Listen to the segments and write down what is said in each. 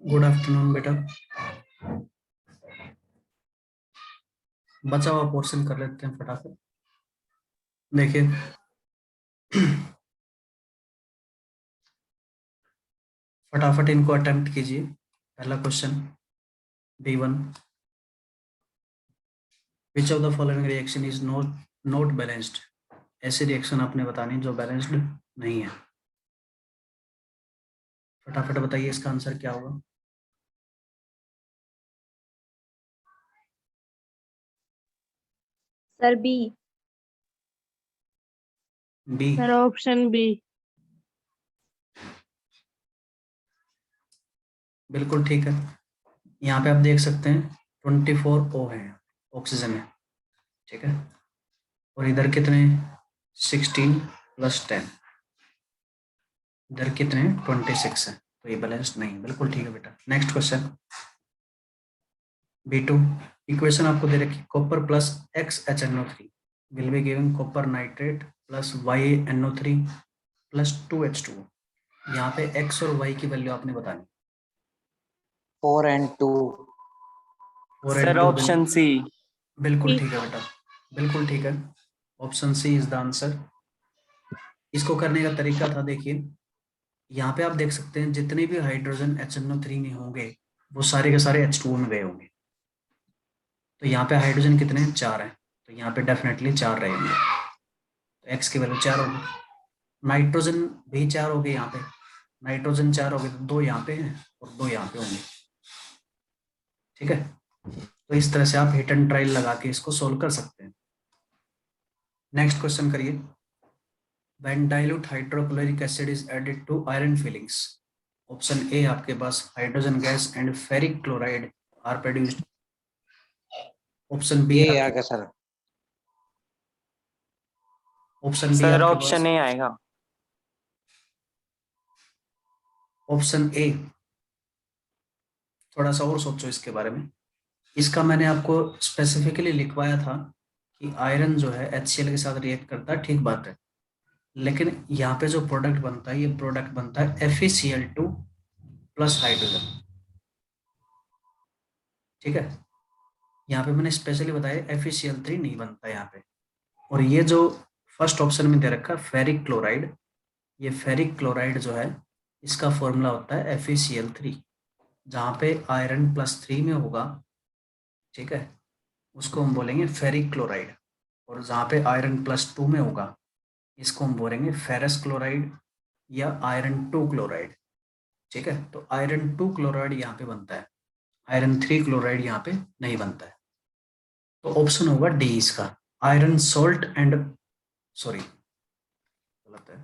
Good afternoon बेटा। बचा हुआ पोर्शन कर लेते हैं फटाफट। देखिए फटाफट इनको अटेम्प्ट कीजिए। पहला question B1, which of the following reaction is not balanced. ऐसी रिएक्शन आपने बतानी जो बैलेंस्ड नहीं है। फटाफट बताइए इसका आंसर क्या होगा। Sir B. B, sir option B. बिल्कुल ठीक है। यहाँ पे आप देख सकते हैं 24O है, ऑक्सीजन है, ठीक है। और इधर कितने 16 + 10, इधर कितने 26 है, तो ये बैलेंस्ड नहीं है। बिल्कुल ठीक है बेटा। नेक्स्ट क्वेश्चन B2, इक्वेशन आपको दे रखी copper plus XHNO3 will be given copper nitrate plus YNO3 plus 2H2O। यहाँ पे X और Y की वैल्यू आपने बतानी। 4 and 2। 4 sir and 2 option C. बिल्कुल ठीक है बेटा, बिल्कुल ठीक है। Option C is the answer. इसको करने का तरीका था, देखिए यहाँ पे आप देख सकते हैं जितने भी हाइड्रोजन HNO3 में होंगे वो सारे के सारे H2O में गए होंगे। तो यहाँ पे हाइड्रोजन कितने हैं, 4 हैं, तो यहाँ पे डेफिनेटली 4 रहेंगे। तो एक्स की वैल्यू 4 होगी। नाइट्रोजन भी 4 हो गए, यहाँ पे नाइट्रोजन 4 हो गए, तो 2 यहाँ पे हैं और 2 यहाँ पे होंगे, ठीक है। तो इस तरह से आप हिट एंड ट्रायल लगा के इसको सोल्व कर सकते हैं। नेक्स्ट क्वेश्चन करिए। When dilute hydrochloric acid is added to iron fillings, option A आपके पास hydrogen gas and ferric chloride are produced. Option B ये आ गया सर। ऑप्शन बी सर आपके ऑप्शन पास ए आएगा। Option A. थोड़ा सा और सोचो इसके बारे में। इसका मैंने आपको स्पेसिफिकली लिखवाया था कि आयरन जो है HCl के साथ रिएक्ट करता है, ठीक बात है, लेकिन यहाँ पे जो प्रोडक्ट बनता है ये प्रोडक्ट बनता है FeCl2 प्लस हाइड्रोजन, ठीक है। यहाँ पे मैंने स्पेशली बताया FeCl3 नहीं बनता यहाँ पे। और ये जो फर्स्ट ऑप्शन में दे रखा फेरिक क्लोराइड, ये फेरिक क्लोराइड जो है इसका फॉर्मूला होता है FeCl3, जहाँ पे आयरन +3 में होगा, ठीक है, उसको हम बोलेंगे फेरिक क्लोराइड। और जहाँ पे आयरन +2 में होगा इसको हम बोलेंगे फेरस क्लोराइड या आयरन 2 क्लोराइड, ठीक है। तो आयरन 2 क्लोराइड यहाँ पे बनता है, आयरन 3 क्लोराइड यहाँ पे नहीं बनता है। तो ऑप्शन होगा डी इसका, आयरन सोल्ट एंड, सॉरी गलत है,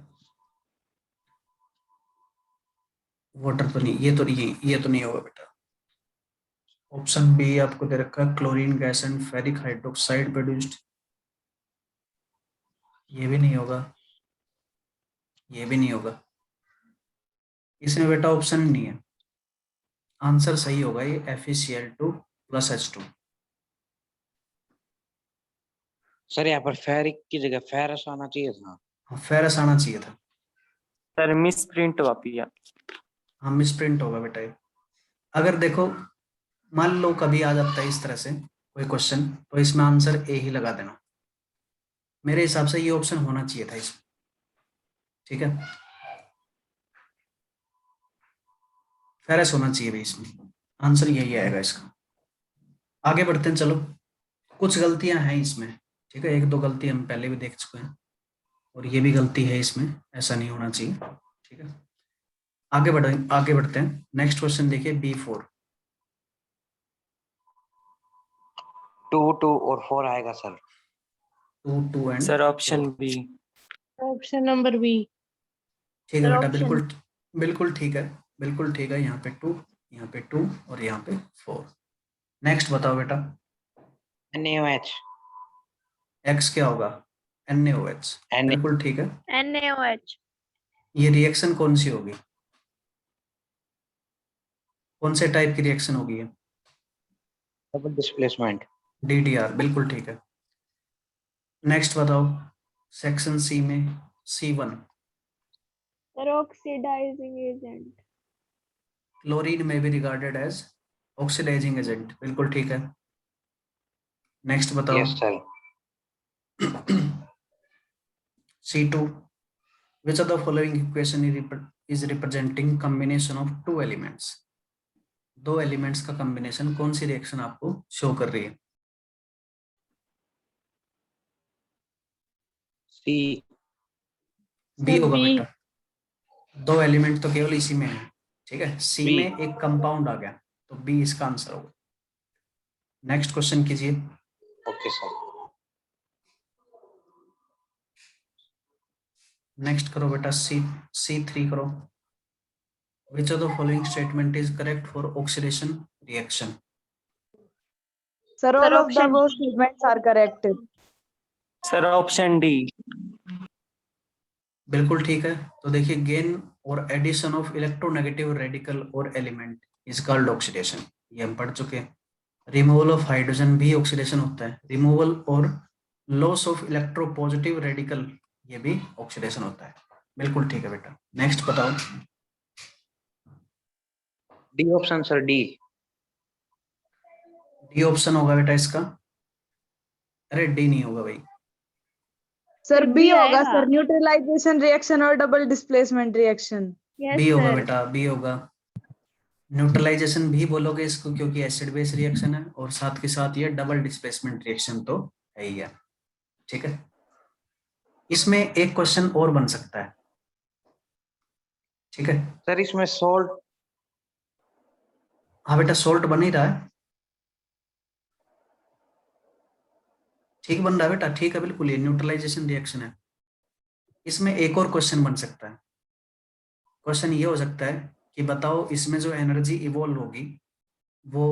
वाटर तो नहीं, ये तो नहीं होगा बेटा। ऑप्शन बी आपको दे रखा है chlorine gas and ferric hydroxide produced, ये भी नहीं होगा, ये भी नहीं होगा। इसमें बेटा ऑप्शन नहीं है, आंसर सही होगा ये FeCl2 प्लस H2। सर यहाँ पर फेरिक की जगह फेरस आना चाहिए था। हाँ फेरस आना चाहिए था। सर मिस प्रिंट वापिया। हाँ मिस प्रिंट होगा बेटा ये। अगर देखो मान लो कभी आ जाता है इस तरह से कोई क्वेश्चन, तो इसमें आंसर ए ही लगा देना। मेरे हिसाब से ये ऑप्शन होना चाहिए था इसमें, ठीक है, फेरस होना चाहिए भाई इसमें, आंसर यही आएगा इसका। आगे बढ़ते हैं, चलो कुछ गलतियां हैं इसमें, ठीक है, 1-2 गलती हम पहले भी देख चुके हैं और ये भी गलती है इसमें, ऐसा नहीं होना चाहिए, ठीक है। आगे बढ़ते हैं। नेक्स्ट क्वेश्चन देखिए B4। 2 2 और 4 आएगा सर। 2 2 and sir option 4, B. Option number B. ठीक है सर बेटा, ऑप्शन बिल्कुल बिल्कुल ठीक है, बिल्कुल ठीक है। यहाँ पे 2, यहाँ पे 2 और यहाँ पे 4। नेक्स्ट बताओ बेटा, NaOH। एक्स क्या होगा, NaOH, बिल्कुल ठीक है। NaOH। ये रिएक्शन कौन सी होगी, कौन से टाइप की रिएक्शन होगी ये, डबल डिस्प्लेसमेंट। DDR, बिल्कुल ठीक है। नेक्स्ट बताओ सेक्शन सी में C1, sir oxidising agent. Chlorine में भी रिगार्डेड एज ऑक्सीडाइजिंग एजेंट, बिल्कुल ठीक है। नेक्स्ट बताओ। Yes, sir. C2, which of the following equation is representing combination of two elements? दो एलिमेंट्स का कॉम्बिनेशन कौन सी रिएक्शन आपको शो कर रही है? C. बी Sir, होगा B. बेटा, दो एलिमेंट तो केवल इसी में है, ठीक है। सी B. में एक कंपाउंड आ गया, तो बी इसका आंसर होगा। नेक्स्ट क्वेश्चन कीजिए। Okay, sir. नेक्स्ट करो बेटा, C3 करो। Which of the following statement is correct for oxidation reaction? Sir, all of the option above statements are correct. Sir, option D. बिल्कुल ठीक है। तो देखिए, गेन और एडिशन ऑफ इलेक्ट्रोनेगेटिव रेडिकल और एलिमेंट इज कॉल्ड ऑक्सीडेशन, ये हम पढ़ चुके हैं। रिमूवल ऑफ हाइड्रोजन भी ऑक्सीडेशन होता है। रिमूवल और लॉस ऑफ इलेक्ट्रोपॉजिटिव रेडिकल, ये भी ऑक्सीडेशन होता है। बिल्कुल ठीक है बेटा। नेक्स्ट बताओ। D option, sir. D. D option होगा बेटा इसका। अरे डी नहीं होगा भाई, Sir, B B होगा आएगा। sir, neutralization reaction और double displacement reaction. Yes, B होगा sir. बेटा, बी होगा। न्यूट्रलाइजेशन भी बोलोगे इसको, क्योंकि एसिड बेस रिएक्शन है, और साथ के साथ ये डबल डिस्प्लेसमेंट रिएक्शन तो है ही है, ठीक है। इसमें एक क्वेश्चन और बन सकता है, ठीक है। Sir, इसमें salt. हाँ बेटा, सोल्ट बन ही रहा है, ठीक बन रहा है बेटा, ठीक है बिल्कुल, ये न्यूट्रलाइजेशन रिएक्शन है। इसमें एक और क्वेश्चन बन सकता है। क्वेश्चन ये हो सकता है कि बताओ इसमें जो एनर्जी इवॉल्व होगी वो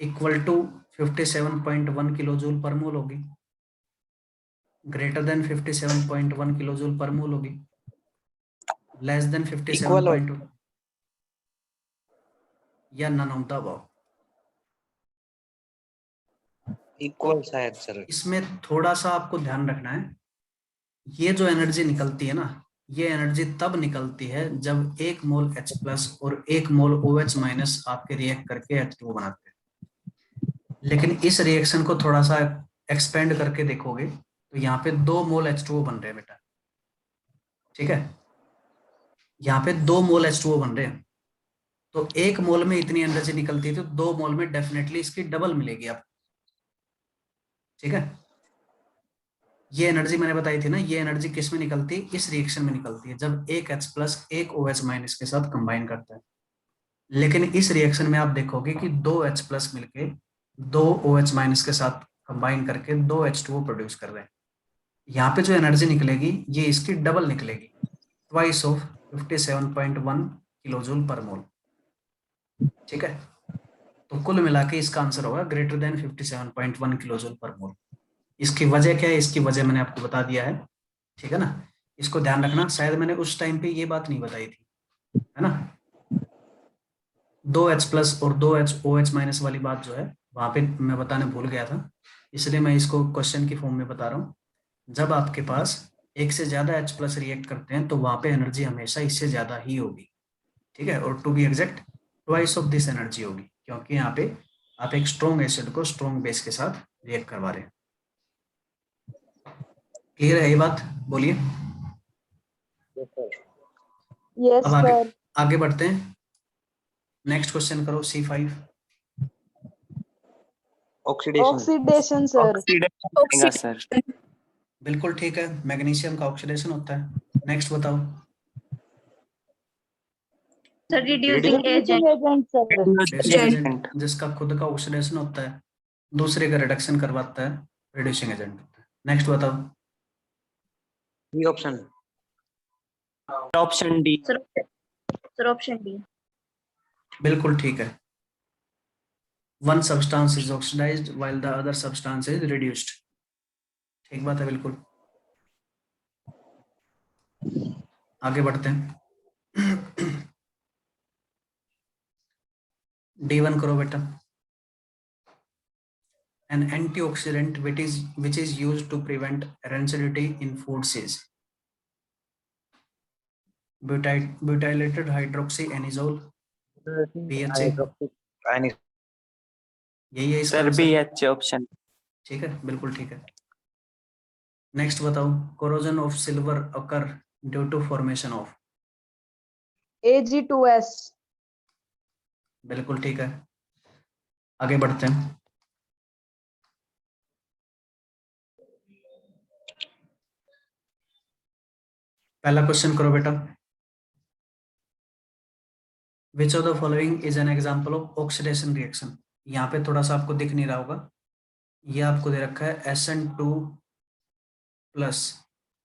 इक्वल टू 57.1 किलो जूल पर मोल होगी, ग्रेटर देन 57.1 किलो जूल पर मोल होगी, लेस देन 57. या none of the above. Equal शायद, sir. इसमें थोड़ा सा आपको ध्यान रखना है, ये जो एनर्जी निकलती है ना, ये एनर्जी तब निकलती है जब एक मोल H प्लस और एक मोल OH माइनस आपके रिएक्ट करके H2O बनाते हैं। लेकिन इस रिएक्शन को थोड़ा सा एक्सपेंड करके देखोगे तो यहाँ पे 2 मोल H2O बन रहे हैं बेटा, ठीक है। यहाँ पे 2 मोल H2O बन रहे हैं, तो 1 मोल में इतनी एनर्जी निकलती है तो 2 मोल में डेफिनेटली इसकी डबल मिलेगी आपको, ठीक है। ये एनर्जी मैंने बताई थी ना, ये एनर्जी किस में निकलती है? इस रिएक्शन में निकलती है, जब एक H प्लस एक OH माइनस के साथ कंबाइन करता है। लेकिन इस रिएक्शन में आप देखोगे कि 2 H प्लस मिलके 2 OH माइनस के साथ कंबाइन करके 2 H2O प्रोड्यूस कर रहे हैं। यहाँ पे जो एनर्जी निकलेगी ये इसकी डबल निकलेगी, ट्वाइस ऑफ 57.1 किलो जूल पर मोल, ठीक है। तो कुल मिला के इसका आंसर होगा ग्रेटर देन 57.1 किलो जूल पर मोल। इसकी वजह क्या है? इसकी वजह मैंने आपको बता दिया है, ठीक है ना। इसको ध्यान रखना, शायद मैंने उस टाइम पे ये बात नहीं बताई थी, है ना। 2 H प्लस और 2 OH माइनस वाली बात जो है वहां पे मैं बताने भूल गया था, इसलिए मैं इसको क्वेश्चन की फॉर्म में बता रहा हूँ। जब आपके पास एक से ज्यादा H प्लस रिएक्ट करते हैं तो वहां पे एनर्जी हमेशा इससे ज्यादा ही होगी, ठीक है। और to be exact twice of this energy होगी, क्योंकि यहाँ पे आप एक स्ट्रॉन्ग एसिड को स्ट्रॉन्ग बेस के साथ रिएक्ट करवा रहे हैं। क्लियर है ये बात? बोलिए। Yes, अब sir. आगे बढ़ते हैं। नेक्स्ट क्वेश्चन करो, C5। Oxidation. Oxidation, sir. Oxidation आएगा, sir. बिल्कुल ठीक है, मैग्नीशियम का ऑक्सीडेशन होता है। नेक्स्ट बताओ। Sir, reducing Reducing agent. agent, sir. Reducing agent जिसका खुद का ऑक्सीडेशन होता है, दूसरे का रिडक्शन करवाता है, रिड्यूसिंग एजेंट होता है। नेक्स्ट बताओ। D option. Option D. Sir, option D. बिल्कुल ठीक है। One substance is oxidised while the other substance is reduced, ठीक बात है बिल्कुल। आगे बढ़ते हैं। D1 करो बेटा। An antioxidant which is used to prevent rancidity in foods is butylated hydroxyanizole, BHA यही है इसका सर आंसर। BH option. ठीक है, बिल्कुल ठीक है। नेक्स्ट बताओ, corrosion of silver occur due to formation of. Ag2S. बिल्कुल ठीक है, आगे बढ़ते हैं। पहला क्वेश्चन करो बेटा। विच of the following is an example of oxidation reaction. यहाँ पे थोड़ा सा आपको दिख नहीं रहा होगा, ये आपको दे रखा है SN2 plus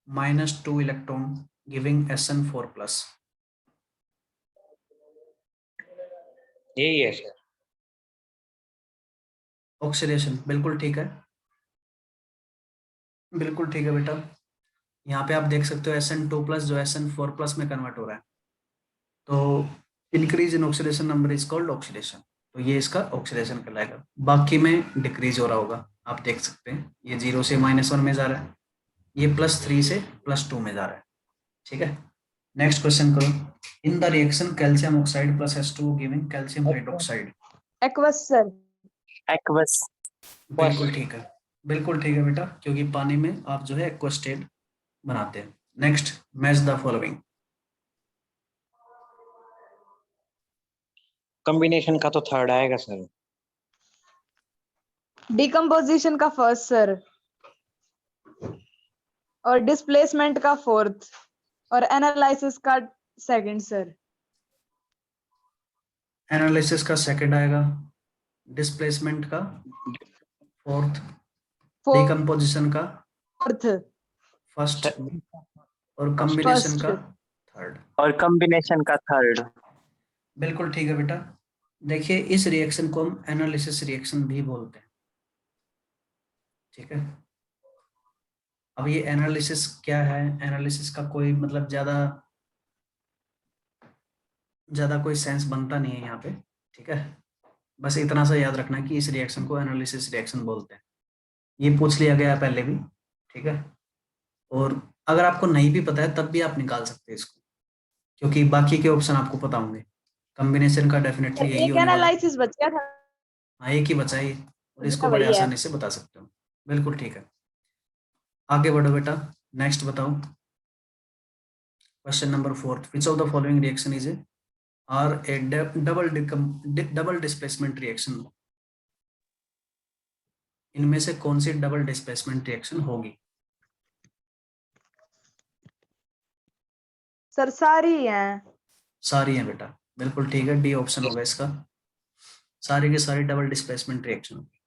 -2 electron giving SN4 plus. यही है सर। ऑक्सीडेशन, बिल्कुल ठीक है, बिल्कुल ठीक है बेटा। यहाँ पे आप देख सकते हो SN2 प्लस जो SN4 प्लस में कन्वर्ट हो रहा है, तो increase in oxidation number is called oxidation, तो ये इसका ऑक्सीडेशन कहलाएगा। बाकी में डिक्रीज हो रहा होगा, आप देख सकते हैं ये 0 से -1 में जा रहा है, ये +3 से +2 में जा रहा है। ठीक है, नेक्स्ट क्वेश्चन करो। In the reaction calcium oxide plus H2O giving calcium hydroxide. Aqueous sir. Aqueous. बिल्कुल ठीक है, बिल्कुल ठीक है बेटा, क्योंकि पानी में आप जो है एक्वा स्टेट बनाते हैं। Next, match the following. Combination का तो थर्ड आएगा सर। Decomposition का first sir. और displacement का fourth. और analysis का second sir. एनालिसिस का सेकंड आएगा, डिस्प्लेसमेंट का फोर्थ, Fourth. डिकम्पोजिशन का फर्स्ट, और कॉम्बिनेशन First. का थर्ड। और कॉम्बिनेशन का थर्ड। बिल्कुल ठीक है बेटा। देखिए, इस रिएक्शन को हम एनालिसिस रिएक्शन भी बोलते हैं। ठीक है, अब ये एनालिसिस क्या है, एनालिसिस का कोई मतलब ज्यादा कोई सेंस बनता नहीं है यहाँ पे। ठीक है, बस इतना सा याद रखना कि इस रिएक्शन को एनालिसिस रिएक्शन बोलते हैं, ये पूछ लिया गया है पहले भी। ठीक है, और अगर आपको नहीं भी पता है तब भी आप निकाल सकते हैं इसको, क्योंकि बाकी के ऑप्शन आपको पता होंगे। कॉम्बिनेशन का डेफिनेटली यही एक होने वाला है। एनालिसिस बच गया था। हाँ, एक ही बचा है ये, और इसको वही बड़े है। आसानी से बता सकते हो। बिल्कुल ठीक है, आगे बढ़ो बेटा। नेक्स्ट बताओ, question number 4। Which of the following reaction is A double displacement reaction. इनमें से कौन सी डबल डिस्प्लेसमेंट रिएक्शन होगी। सर सारी हैं। सारी हैं बेटा, बिल्कुल ठीक है, डी ऑप्शन होगा इसका, सारी की सारी डबल डिस्प्लेसमेंट रिएक्शन होगी।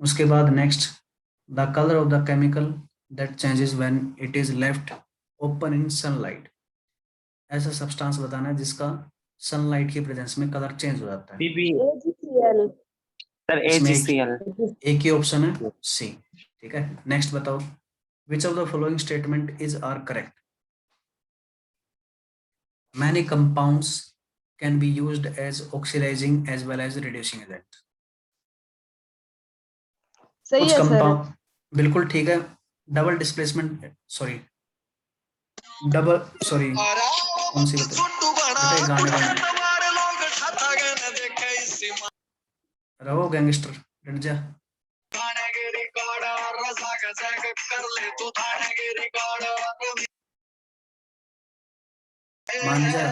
उसके बाद next, the colour of the chemical that changes when it is left open in sunlight. ऐसा सब्सटेंस बताना है जिसका सनलाइट की प्रेजेंस में कलर चेंज हो जाता है। बीबी AgCl. सर इसमें AgCl। एक ही ऑप्शन है, सी। ठीक है, नेक्स्ट बताओ, which of the following statement is are correct. Many compounds can be used as oxidising as well as reducing agent. सही कुछ है सर। कंपाउंड, बिल्कुल ठीक है, डबल डिस्प्लेसमेंट सॉरी कौन सी बेटा गाने रहो गैंगस्टर डट जा। मान जा।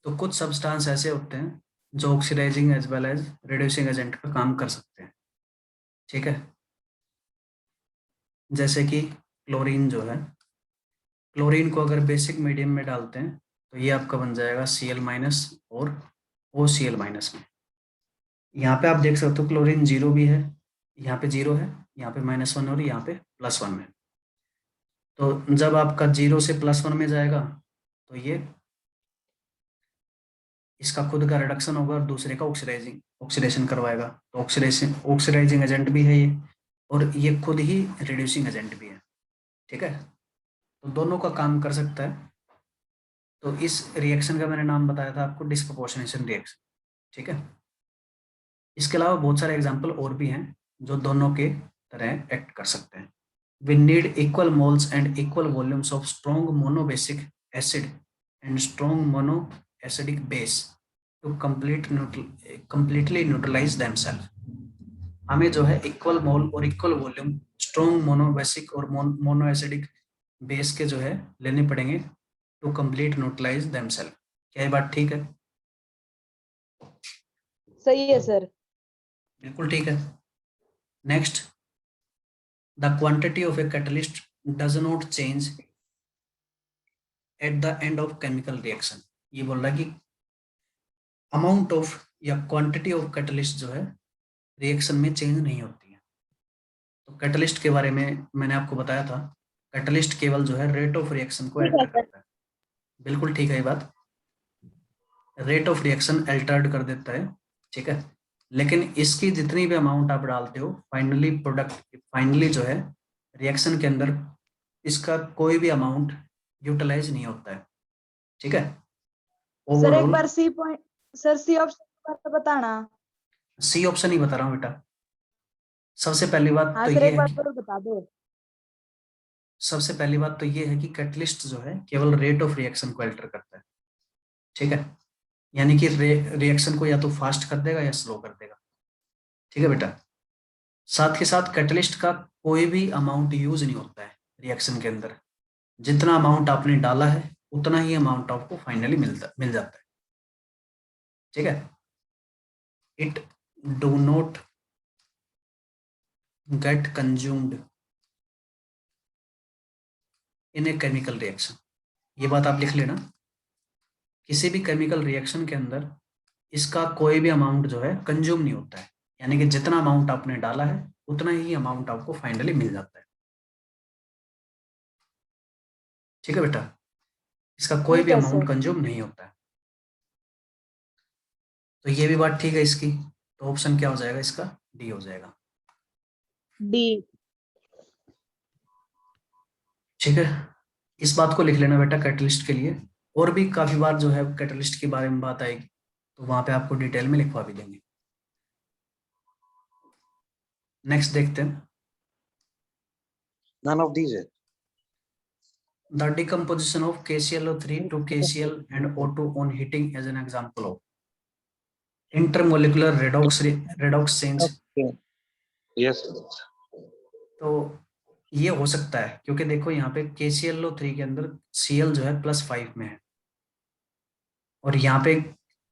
तो कुछ सब्सटेंस ऐसे होते हैं जो oxidising as well as reducing agent का काम कर सकते हैं। ठीक है, जैसे कि क्लोरीन जो है, क्लोरीन को अगर बेसिक मीडियम में डालते हैं तो ये आपका बन जाएगा Cl- और OCl- में। यहाँ पे आप देख सकते हो क्लोरीन 0 भी है, यहाँ पे 0 है, यहाँ पे -1 और यहाँ पे +1 में। तो जब आपका 0 से +1 में जाएगा तो ये इसका खुद का रिडक्शन होगा और दूसरे का ऑक्सीडेशन करवाएगा। तो ऑक्सीडाइजिंग एजेंट भी है ये, और ये खुद ही रिड्यूसिंग एजेंट भी है। ठीक है, तो दोनों का काम कर सकता है। तो इस रिएक्शन का मैंने नाम बताया था आपको, डिस्प्रोपोर्शनेशन रिएक्शन, ठीक है। इसके अलावा बहुत सारे एग्जाम्पल और भी हैं जो दोनों के तरह एक्ट कर सकते हैं। We need equal moles and equal volumes of strong monobasic acid and strong monoacidic base to completely neutralize themselves. हमें जो है इक्वल मोल और इक्वल वॉल्यूम स्ट्रॉन्ग मोनोबेसिक और मोनोएसिडिक बेस के जो है लेने पड़ेंगे टू कंप्लीट न्यूट्रलाइज देमसेल्फ। क्या ये बात ठीक है? सही है सर। बिल्कुल ठीक है। Next, the quantity of a catalyst does not change at the end of chemical reaction. ये बोल रहा है कि अमाउंट ऑफ या क्वांटिटी ऑफ कैटलिस्ट जो है रिएक्शन में चेंज नहीं होती है। तो कैटलिस्ट के बारे में मैंने आपको बताया था, कैटलिस्ट केवल जो है रेट ऑफ रिएक्शन को ठीक है अल्टर करता है। बिल्कुल ठीक है ये बात, रेट ऑफ रिएक्शन अल्टर्ड कर देता है, ठीक है। लेकिन इसकी जितनी भी अमाउंट आप डालते हो फाइनली जो है रिएक्शन के अंदर इसका कोई भी अमाउंट यूटिलाइज नहीं होता है, ठीक है। सर एक ओवरऑल बार C point, sir C option बताना। सी ऑप्शन ही बता रहा हूँ बेटा। सबसे पहली बात हाँ तो सर ये एक है बार कि और बता दो। सबसे पहली बात तो ये है कि कैटलिस्ट जो है केवल रेट ऑफ रिएक्शन को अल्टर करता है, ठीक है। यानी कि रिएक्शन को या तो फास्ट कर देगा या स्लो कर देगा, ठीक है बेटा। साथ के साथ कैटलिस्ट का कोई भी अमाउंट यूज नहीं होता है रिएक्शन के अंदर। जितना अमाउंट आपने डाला है उतना ही अमाउंट आपको फाइनली मिल जाता है, ठीक है। It do not gate consumed in a chemical reaction. ये बात आप लिख लेना, किसी भी केमिकल रिएक्शन के अंदर इसका कोई भी अमाउंट जो है कंज्यूम नहीं होता है, यानी कि जितना अमाउंट आपने डाला है उतना ही अमाउंट आपको फाइनली मिल जाता है, ठीक है बेटा। इसका कोई ठीक भी है अमाउंट सर। कंज्यूम नहीं होता है। तो ये भी बात ठीक है इसकी। तो ऑप्शन क्या हो जाएगा इसका? डी हो जाएगा, डी। ठीक है। इस बात को लिख लेना बेटा कैटलिस्ट के लिए। और भी काफी बार जो है कैटलिस्ट के बारे में बात आएगी तो वहां पे आपको डिटेल में लिखवा भी देंगे। नेक्स्ट देखते हैं, None of these है। the decomposition of KClO3 to KCl and O2 on heating as an example of intermolecular redox change। Yes। तो ये हो सकता है क्योंकि देखो यहाँ पे KClO3 के अंदर Cl जो है +5 में है और यहाँ पे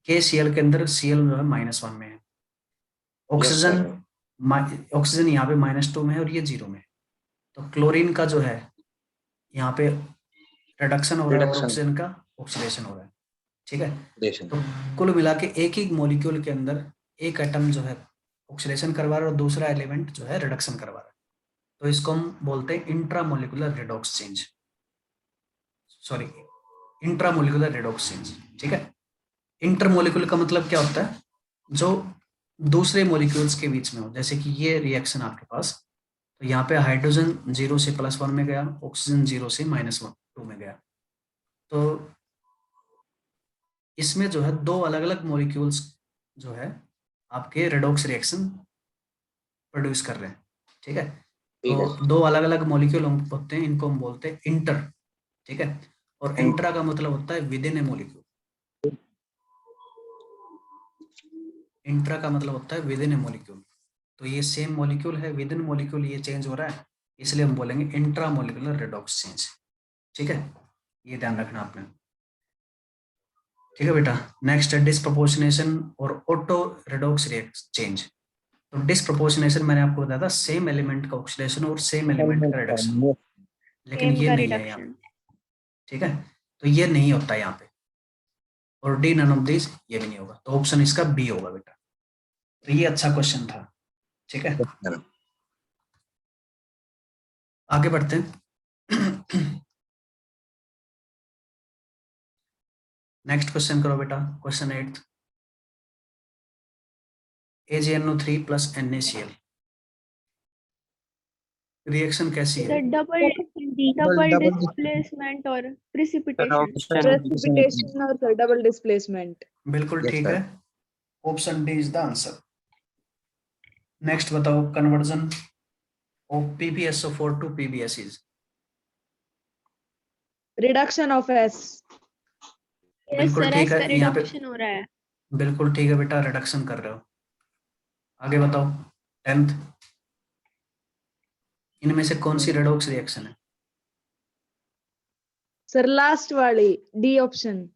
KCl के अंदर Cl जो है -1 में है। ऑक्सीजन ऑक्सीजन यहाँ पे -2 में है और ये 0 में है। तो क्लोरीन का जो है यहाँ पे रिडक्शन हो रहा है और ऑक्सीजन का ऑक्सीडेशन हो रहा है, ठीक है। तो कुल मिला के एक ही मॉलिक्यूल के अंदर एक एटम जो है ऑक्सीडेशन करवा रहा है और दूसरा एलिमेंट जो है रिडक्शन करवा रहा है। तो इसको हम बोलते हैं intramolecular redox change, sorry intramolecular redox change, ठीक है। इंटरमोलिकुलर का मतलब क्या होता है? जो दूसरे मॉलिक्यूल्स के बीच में हो, जैसे कि ये रिएक्शन आपके पास, तो यहाँ पे हाइड्रोजन 0 से +1 में गया, ऑक्सीजन 0 से -2 में गया। तो इसमें जो है दो अलग अलग मॉलिक्यूल्स जो है आपके रेडॉक्स रिएक्शन प्रोड्यूस कर रहे हैं, ठीक है। तो दो अलग अलग मॉलिक्यूल होते हैं, इनको हम बोलते हैं इंटर, ठीक है। और इंट्रा का मतलब होता है with in A molecule. Intra का मतलब होता है विद इन ए मॉलिक्यूल। तो ये सेम मॉलिक्यूल है, विद इन मॉलिक्यूल ये चेंज हो रहा है, इसलिए हम बोलेंगे इंट्रा मॉलिक्यूलर रेडॉक्स चेंज, ठीक है। ये ध्यान रखना आपने, ठीक है बेटा। नेक्स्ट है डिस्प्रोपोर्शनेशन और ऑटो रेडॉक्स चेंज। तो डिस्प्रोपोर्शनेशन मैंने आपको बताया था सेम एलिमेंट का ऑक्सीडेशन और सेम एलिमेंट का रिडक्शन, लेकिन ये नहीं है यहाँ, ठीक है। तो ये नहीं होता यहाँ पे। और डी नन ऑफ दिस, ये भी नहीं होगा। तो ऑप्शन इसका बी होगा बेटा। तो ये अच्छा क्वेश्चन था, ठीक है। आगे बढ़ते हैं। नेक्स्ट क्वेश्चन करो बेटा, क्वेश्चन 8। AgNO3 + NaCl रिएक्शन कैसी है? डबल डिस्प्लेसमेंट और Sir, precipitation. option Precipitation or sir, double displacement. बिल्कुल Yes, ठीक sir. है, option D is the answer. Next बताओ, conversion of PbSO4 to PbSes। Reduction of S. बिल्कुल ठीक है, यहाँ पे रिडक्शन हो रहा है। बिल्कुल ठीक है बेटा, रिडक्शन कर रहे हो। आगे बताओ, 10th, इनमें से कौन सी रेडॉक्स रिएक्शन है? Sir, last वाली D option.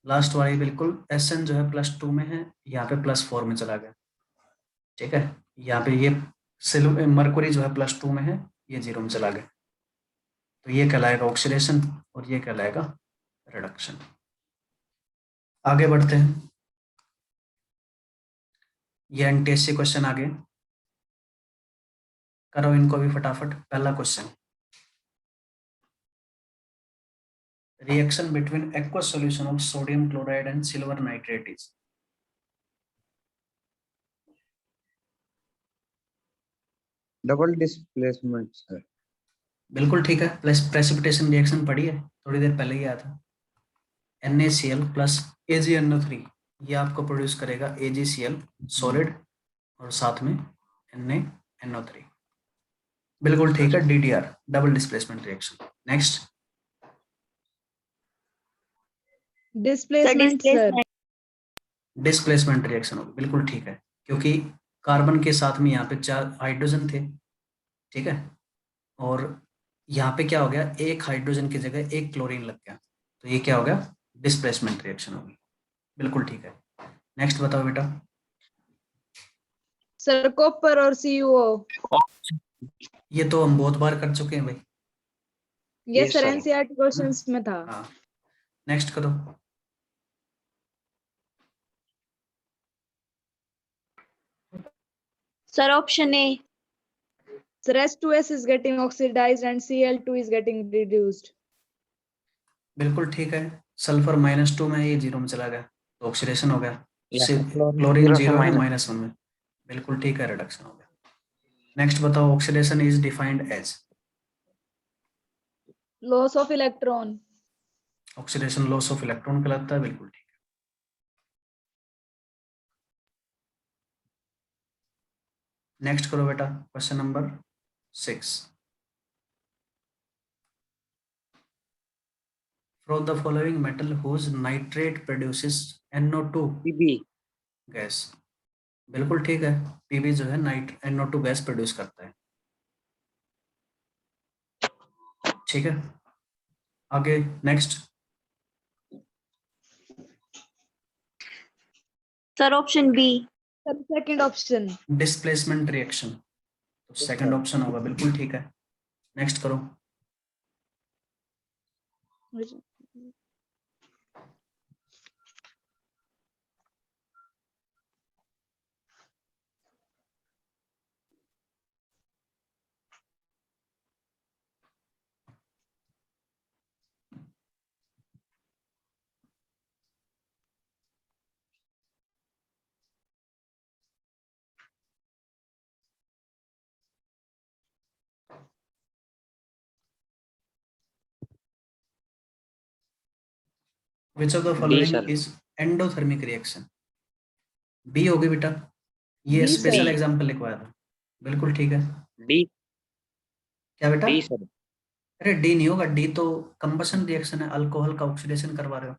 लास्ट वाली बिल्कुल, Sn जो है +2 में है, यहाँ पे +4 में चला गया। ठीक है, यहाँ पे ये मरकुरी जो है +2 में है, ये 0 में चला गया, तो ये कहलाएगा ऑक्सीडेशन और ये कहलाएगा रिडक्शन। आगे बढ़ते हैं, ये एनटीएससी क्वेश्चन आगे करो इनको भी फटाफट। पहला question, reaction between aqueous solution of sodium chloride and silver nitrate is. Double displacement sir. बिल्कुल ठीक है, प्लस प्रेसिपिटेशन रिएक्शन पढ़ी है, थोड़ी देर पहले ही आया था। NaCl प्लस AgNO3, ये आपको प्रोड्यूस करेगा AgCl सॉलिड और साथ में NaNO3। बिल्कुल ठीक है, DDR double displacement reaction. Next, Displacement, sir. Displacement reaction होगी, बिल्कुल ठीक है, क्योंकि कार्बन के साथ में यहाँ पे 4 हाइड्रोजन थे। ठीक है, और यहाँ पे क्या हो गया, एक हाइड्रोजन की जगह एक क्लोरीन लग गया, तो ये क्या हो गया, डिस्प्लेसमेंट रिएक्शन होगी। बिल्कुल ठीक है, नेक्स्ट बताओ बेटा। Sir, copper or CuO. ये तो हम बहुत बार कर चुके हैं भाई। Yes, sir. sir. NCERT questions में था. हाँ, नेक्स्ट करो। Sir option A. Sir, S2S is getting oxidized and Cl2 is getting reduced. बिल्कुल ठीक है, सल्फर -2 में है, ये 0 में चला गया, तो ऑक्सीडेशन हो गया। क्लोरीन क्लोरीन 0 से 0 है -1 -1 में, बिल्कुल ठीक है, रिडक्शन हो गया। नेक्स्ट बताओ, oxidation is defined as. Loss of electron. Oxidation loss of electron कहलाता है, बिल्कुल ठीक है। नेक्स्ट करो बेटा, question number 6। From the following metal whose nitrate produces NO2 PB gas. बिल्कुल ठीक है, पीबी जो है NO2 गैस प्रोड्यूस करता है। ठीक है, आगे next. Sir option B. Sir, second option. Displacement reaction, तो सेकंड ऑप्शन होगा, बिल्कुल ठीक है। नेक्स्ट करो। Which of the D following sir. Is endothermic reaction. B होगी बेटा, ये B, स्पेशल sir. एग्जांपल लिखवाया था। बिल्कुल ठीक है, डी क्या बेटा? D sir. अरे डी नहीं होगा, डी तो कंबशन रिएक्शन है, अल्कोहल का ऑक्सीडेशन करवा रहे हो,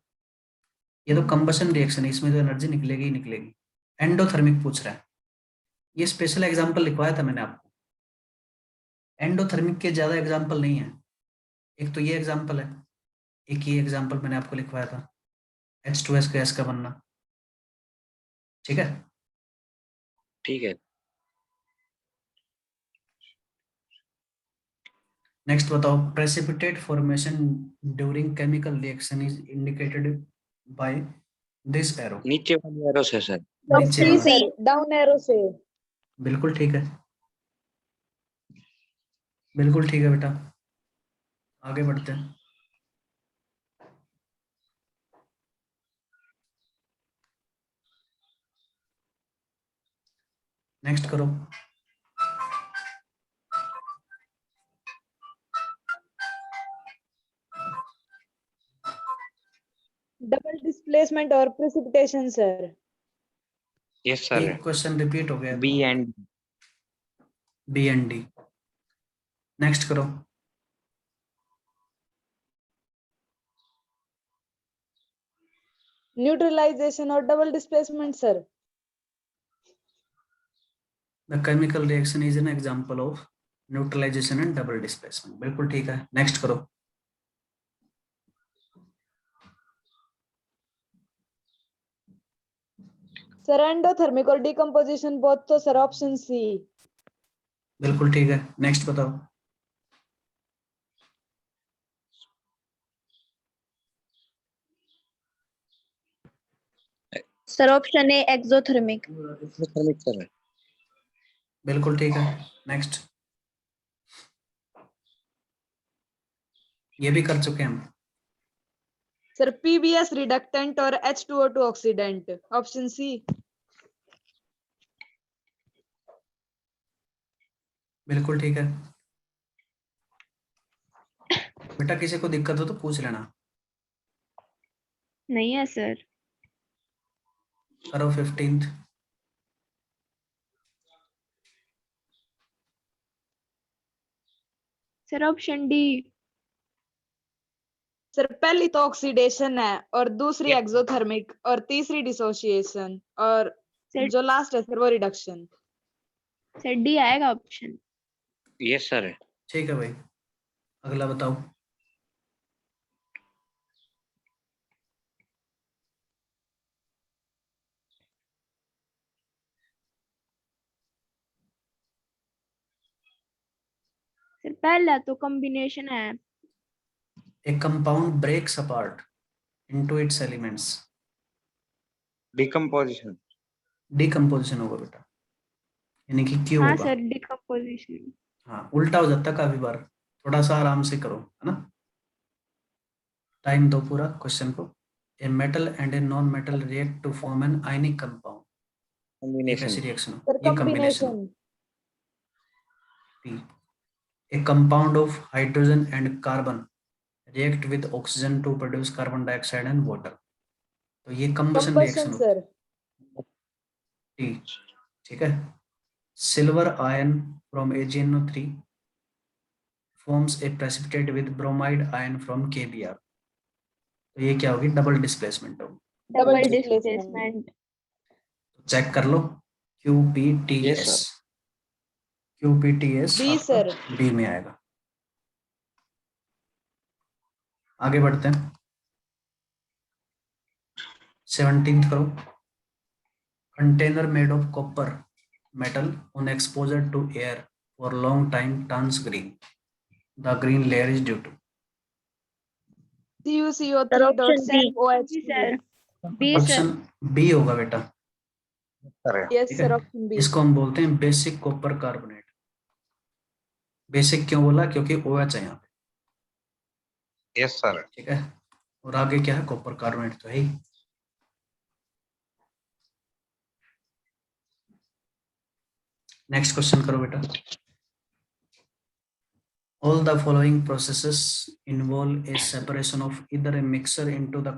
ये तो कंबशन रिएक्शन है, इसमें तो एनर्जी निकलेगी ही निकलेगी। एंडोथर्मिक पूछ रहा है, ये स्पेशल एग्जांपल लिखवाया था मैंने आपको। एंडोथर्मिक के ज्यादा एग्जांपल नहीं है, एक तो ये एग्जांपल है, एक ही एग्जांपल मैंने आपको लिखवाया था, H2S गैस का बनना। ठीक है, ठीक है। नेक्स्ट बताओ, precipitate formation during chemical reaction is indicated by this arrow. नीचे वाली एरो से सर। नीचे C, वाला, sir. Down arrow से. बिल्कुल ठीक है, बिल्कुल ठीक है बेटा। आगे बढ़ते हैं, नेक्स्ट करो। Double displacement or precipitation, sir. Yes, sir. एक क्वेश्चन रिपीट हो गया B and B and D. Next करो। Neutralization or double displacement, sir. The chemical reaction is an example of neutralisation and double displacement. बिल्कुल ठीक है, next करो। Sir, endothermic or decomposition, both, तो sir option C. बिल्कुल ठीक है, next बताओ। Sir, option A, exothermic. exothermic, sir. बिल्कुल ठीक है, नेक्स्ट। ये भी कर चुके हैं हम। Sir, PBS reductant or H2O2 oxidant, option C. बिल्कुल ठीक है। बेटा किसी को दिक्कत हो तो पूछ लेना। नहीं है सर। करो 15th। Sir option D. Sir पहली तो ऑक्सीडेशन है और दूसरी Yep. एक्सोथर्मिक और तीसरी डिसोसिएशन और सर जो लास्ट है सर वो रिडक्शन। सर डी आएगा ऑप्शन। Yes, sir. ठीक है भाई, अगला बताओ। सर पहला तो कॉम्बिनेशन है। A compound breaks apart into its elements। Decomposition. Decomposition होगा बेटा, यानी कि क्यों हाँ होगा। Sir, decomposition. हाँ, उल्टा हो जाता काफी बार, थोड़ा सा आराम से करो, है ना। टाइम दो पूरा क्वेश्चन को। A metal and a non metal react to form an ionic compound. ये कैसी Combination. रिएक्शन हो, सर ये combination. Combination. A compound of hydrogen and carbon react with oxygen to produce carbon dioxide and water. तो ये combustion reaction combustion होती sir. है। ठीक है। Silver ion from AgNO3 forms a precipitate with bromide ion from KBr। तो ये क्या होगी, डबल डिस्प्लेसमेंट होगी। Double Double displacement. चेक कर लो। QPTS। Yes, sir. QPTS B आपका सर। B में आएगा। आगे बढ़ते हैं। 17th करो। Container made of copper metal on exposure to air for long time turns green। The green layer is due to। CuCO3 sir dot option B. SOH2। Sir B sir. Option B होगा बेटा। Sir. Yes ठीक sir, है, option B. इसको हम बोलते हैं basic copper carbonate. Basic क्यों बोला, क्योंकि OH है यहाँ पे। Yes, sir. ठीक है, और आगे क्या है, कॉपर कार्बोनेट तो है ही। नेक्स्ट क्वेश्चन करो बेटा। All the following processes involve a separation of either a mixture into the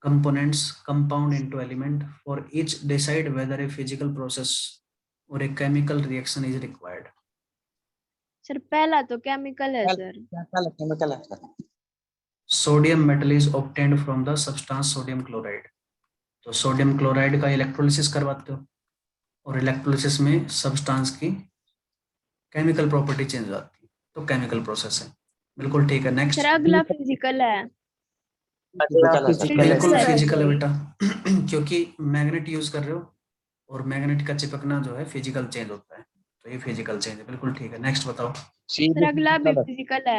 components compound into element. For each decide whether a physical process or a chemical reaction is required। Sir पहला तो chemical है sir. Chemical है, sir. Sodium metal is obtained from the substance sodium chloride। तो sodium chloride का electrolysis करवाते हो और electrolysis में सब्सटेंस की केमिकल प्रॉपर्टी चेंज हो जाती है, तो केमिकल प्रोसेस है। बिल्कुल ठीक है, नेक्स्ट। सर अगला फिजिकल है। अगला Physical है, sir. physical है बिल्कुल Physical सर। है। फिजिकल है बेटा, क्योंकि मैग्नेट यूज कर रहे हो और मैग्नेट का चिपकना जो है फिजिकल चेंज होता है, तो ये फिजिकल चेंज है। बिल्कुल ठीक है, नेक्स्ट बताओ। C सर अगला भी physical है. फिजिकल है।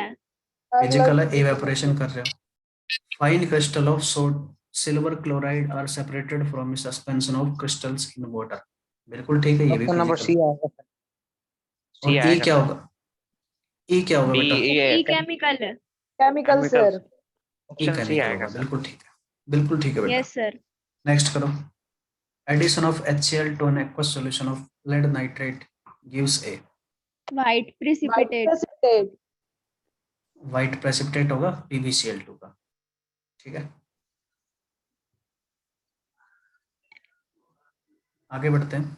फिजिकल है, एवेपोरेशन कर रहे हो। Fine crystal of silver chloride are separated from suspension of crystals in water. बिल्कुल ठीक है, ये भी Option number C फिजिकल। आएगा, sir. C और ई आएगा, क्या sir. होगा, ई क्या होगा D बेटा, ई केमिकल है। Chemical Chemical. सर। ई Option C केमिकल आएगा, होगा। sir. बिल्कुल ठीक है, बिल्कुल ठीक है बेटा। Yes sir. नेक्स्ट करो। Addition of HCl to an aqueous solution of lead nitrate gives a। White White precipitate. precipitate। White precipitate होगा PbCl2 का। ठीक है, आगे बढ़ते हैं।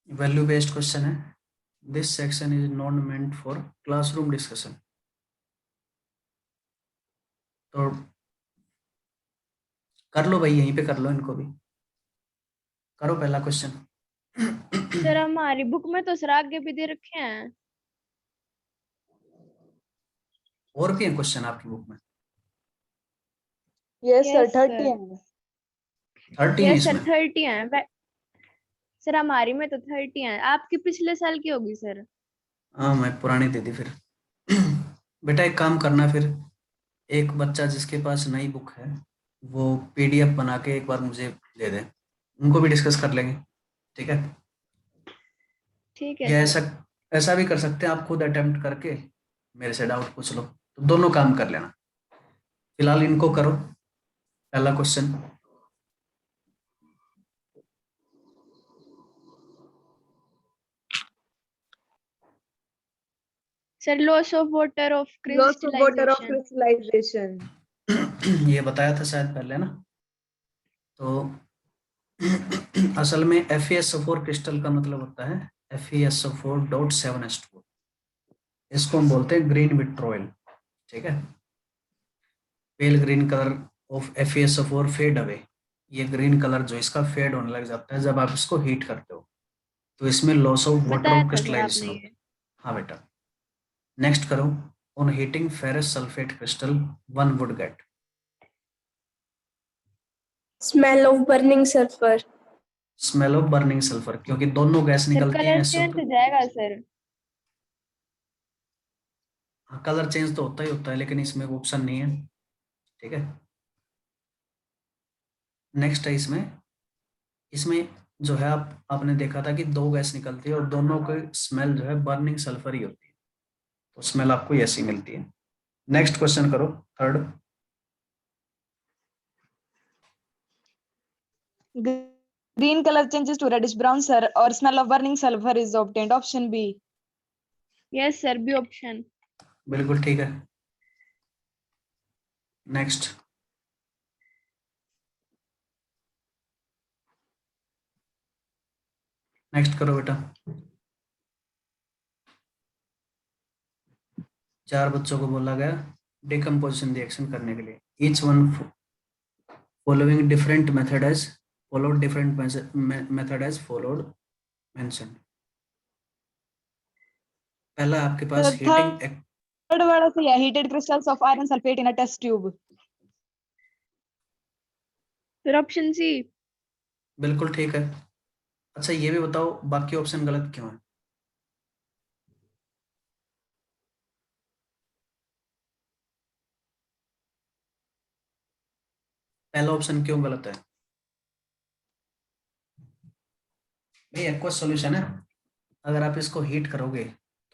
वैल्यू बेस्ड क्वेश्चन है। This section is not meant for classroom discussion. तो कर लो भाई, यहीं पे कर लो, इनको भी करो पहला क्वेश्चन। सर हमारी बुक में तो सर आगे भी दे रखे हैं। और भी है क्वेश्चन आपकी बुक में? Yes sir, Yes, 30 sir. है। 30 है यस सर इसमें? 30 हैं। सर हमारी में तो 30 हैं, आपकी पिछले साल की होगी सर। हाँ, मैं पुरानी दे दी फिर। बेटा एक काम करना फिर, एक बच्चा जिसके पास नई बुक है वो PDF बना के एक बार मुझे दे दे, उनको भी डिस्कस कर लेंगे। ठीक है, ठीक है या सर। ऐसा ऐसा भी कर सकते हैं, आप खुद अटेम्प्ट करके मेरे से डाउट पूछ लो, तो दोनों काम कर लेना। फिलहाल इनको करो पहला question. Sir loss of water of loss of water of crystallisation. Crystallisation. ये बताया था शायद पहले ना। तो असल में FeSO4 क्रिस्टल का मतलब होता है FeSO4.7H2। इसको हम बोलते हैं ग्रीन विट्रोइल। ठीक है, pale green colour of FeSO4 fade away. ये ग्रीन कलर जो इसका फेड होने लग जाता है जब आप इसको हीट करते हो, तो इसमें लॉस ऑफ वाटर बताया ऑफ था सर क्रिस्टलाइजेशन आपने होता ये। है। हाँ बेटा, नेक्स्ट करो। On heating ferrous sulphate crystal one would get. Smell of burning sulfur. Smell of burning sulphur, क्योंकि दोनों गैस सर निकलती हैं कलर SO2। चेंज हो जाएगा सर। हाँ, कलर चेंज तो होता ही होता है, लेकिन इसमें ऑप्शन नहीं है। ठीक है, नेक्स्ट है इसमें। इसमें जो है आपने देखा था कि दो गैस निकलती है और दोनों की स्मेल जो है बर्निंग सल्फर ही होती है, तो स्मेल आपको ऐसी मिलती है। नेक्स्ट क्वेश्चन करो, third. Green color changes to reddish brown, sir, or smell of burning sulfur is obtained. Option B. Yes sir B option. बिल्कुल ठीक है। नेक्स्ट, नेक्स्ट करो बेटा। 4 बच्चों को बोला गया डिकम्पोजिशन रिएक्शन करने के लिए। Each one following different method as followed, different method as followed mention. पहला आपके So पास heating. third word is yeah, heated crystals of iron sulfate in a test tube. Sir option C. बिल्कुल ठीक है। अच्छा ये भी बताओ बाकी ऑप्शन गलत क्यों है? पहला ऑप्शन क्यों गलत है? ये एक्वस सॉल्यूशन है, अगर आप इसको हीट करोगे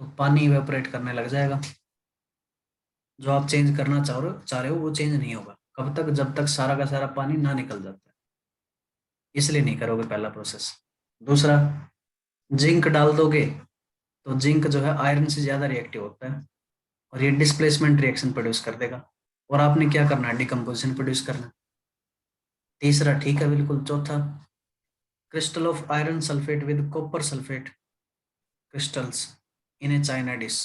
तो पानी इवेपोरेट करने लग जाएगा। जो आप चेंज करना चाह रहे हो वो चेंज नहीं होगा। कब तक? जब तक सारा का सारा पानी ना निकल जाता है, इसलिए नहीं करोगे पहला प्रोसेस। दूसरा, जिंक डाल दोगे तो जिंक जो है आयरन से ज्यादा रिएक्टिव होता है और ये डिस्प्लेसमेंट रिएक्शन प्रोड्यूस कर देगा, और आपने क्या करना है? डिकम्पोजिशन प्रोड्यूस करना है। तीसरा ठीक है बिल्कुल। चौथा, crystal of iron sulphate with copper sulphate crystals in A China dish.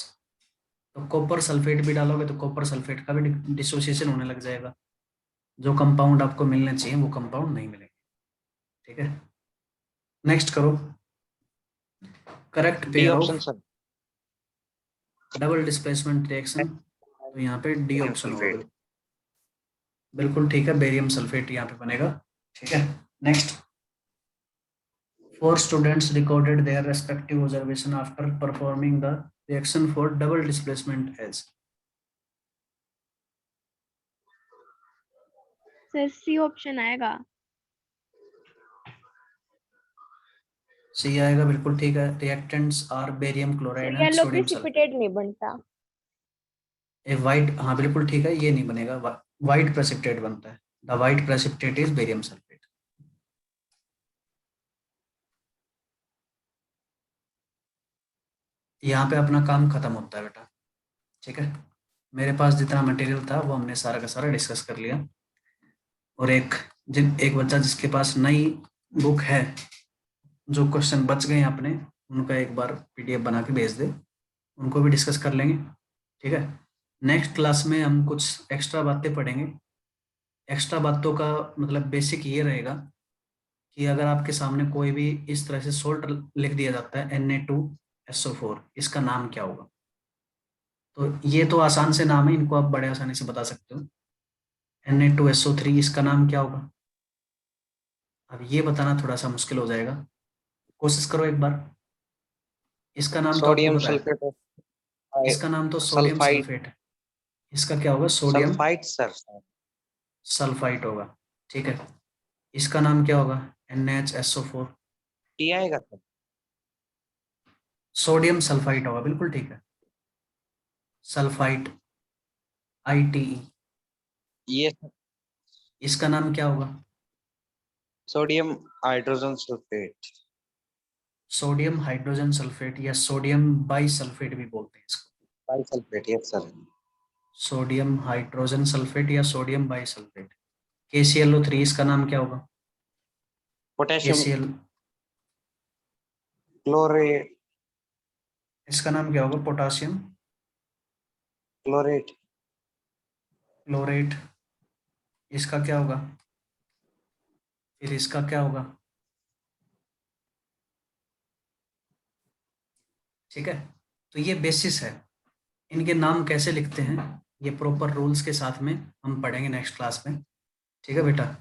तो कॉपर सल्फेट भी डालोगे तो कॉपर सल्फेट का भी डिसोसिएशन होने लग जाएगा। जो कंपाउंड आपको मिलने चाहिए वो कंपाउंड नहीं मिलेंगे। ठीक है, नेक्स्ट करो। Correct D pair option of sir. Double displacement reaction, तो यहाँ पे डी बेरियम ऑप्शन होगा। सल्फेट। बिल्कुल ठीक है, बेरियम सल्फेट यहाँ पे बनेगा। ठीक है, next. 4 students recorded their respective observation after performing the reaction for double displacement as। Sir C option आएगा। सी आएगा, बिल्कुल ठीक है। Reactants are barium chloride sir and yellow sodium sulphate. Precipitate नहीं बनता। ए वाइट, हाँ बिल्कुल ठीक है, ये नहीं बनेगा। वाइट प्रेसिपिटेट बनता है। The white precipitate is barium sulphate. यहाँ पे अपना काम खत्म होता है बेटा, ठीक है। मेरे पास जितना मटेरियल था वो हमने सारा का सारा डिस्कस कर लिया। और एक बच्चा जिसके पास नई बुक है, जो क्वेश्चन बच गए हैं अपने, उनका एक बार पीडीएफ बना के भेज दे, उनको भी डिस्कस कर लेंगे, ठीक है। नेक्स्ट क्लास में हम कुछ एक्स्ट्रा बातें पढ़ेंगे। एक्स्ट्रा बातों का मतलब बेसिक ये रहेगा कि अगर आपके सामने कोई भी इस तरह से सोल्ट लिख दिया जाता है Na2SO4, इसका नाम क्या होगा। तो ये तो आसान से नाम है, इनको आप बड़े आसानी से बता सकते हो। Na2SO3 इसका नाम क्या होगा। अब ये बताना थोड़ा सा मुश्किल हो जाएगा, कोशिश करो एक बार। इसका नाम तो आपको सोडियम पता है, सल्फेट, इसका नाम तो सोडियम सल्फाइड, सल्फेट है। इसका क्या होगा, सोडियम सल्फाइड सर। सल्फाइट होगा, ठीक है। इसका नाम क्या होगा, NaHSO4, टी आएगा सर। सोडियम सल्फाइट होगा, बिल्कुल ठीक है। Sulphite, ITE। ये इसका नाम क्या होगा, sodium hydrogen sulphate. Sodium hydrogen sulphate या सोडियम बाइसल्फेट भी बोलते हैं इसको। By sulphate, yes sir. Sodium hydrogen sulphate या सोडियम बाइसल्फेट। KClO3 इसका नाम क्या होगा, पोटेशियम KCl, क्लोरेट, इसका नाम क्या होगा, पोटासियम क्लोरेट, क्लोरेट। इसका क्या होगा, फिर इसका क्या होगा, ठीक है। तो ये बेसिस है, इनके नाम कैसे लिखते हैं ये प्रॉपर रूल्स के साथ में हम पढ़ेंगे नेक्स्ट क्लास में, ठीक है बेटा।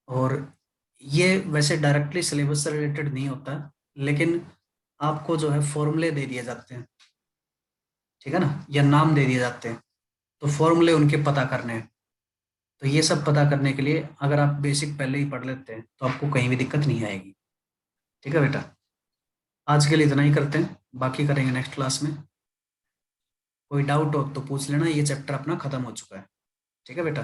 और ये वैसे डायरेक्टली सिलेबस से रिलेटेड नहीं होता, लेकिन आपको जो है फॉर्मूले दे दिए जाते हैं, ठीक है ना, या नाम दे दिए जाते हैं, तो फॉर्मूले उनके पता करने हैं। तो ये सब पता करने के लिए अगर आप बेसिक पहले ही पढ़ लेते हैं तो आपको कहीं भी दिक्कत नहीं आएगी, ठीक है बेटा। आज के लिए इतना ही करते हैं, बाकी करेंगे नेक्स्ट क्लास में। कोई डाउट हो तो पूछ लेना, ये चैप्टर अपना खत्म हो चुका है, ठीक है बेटा।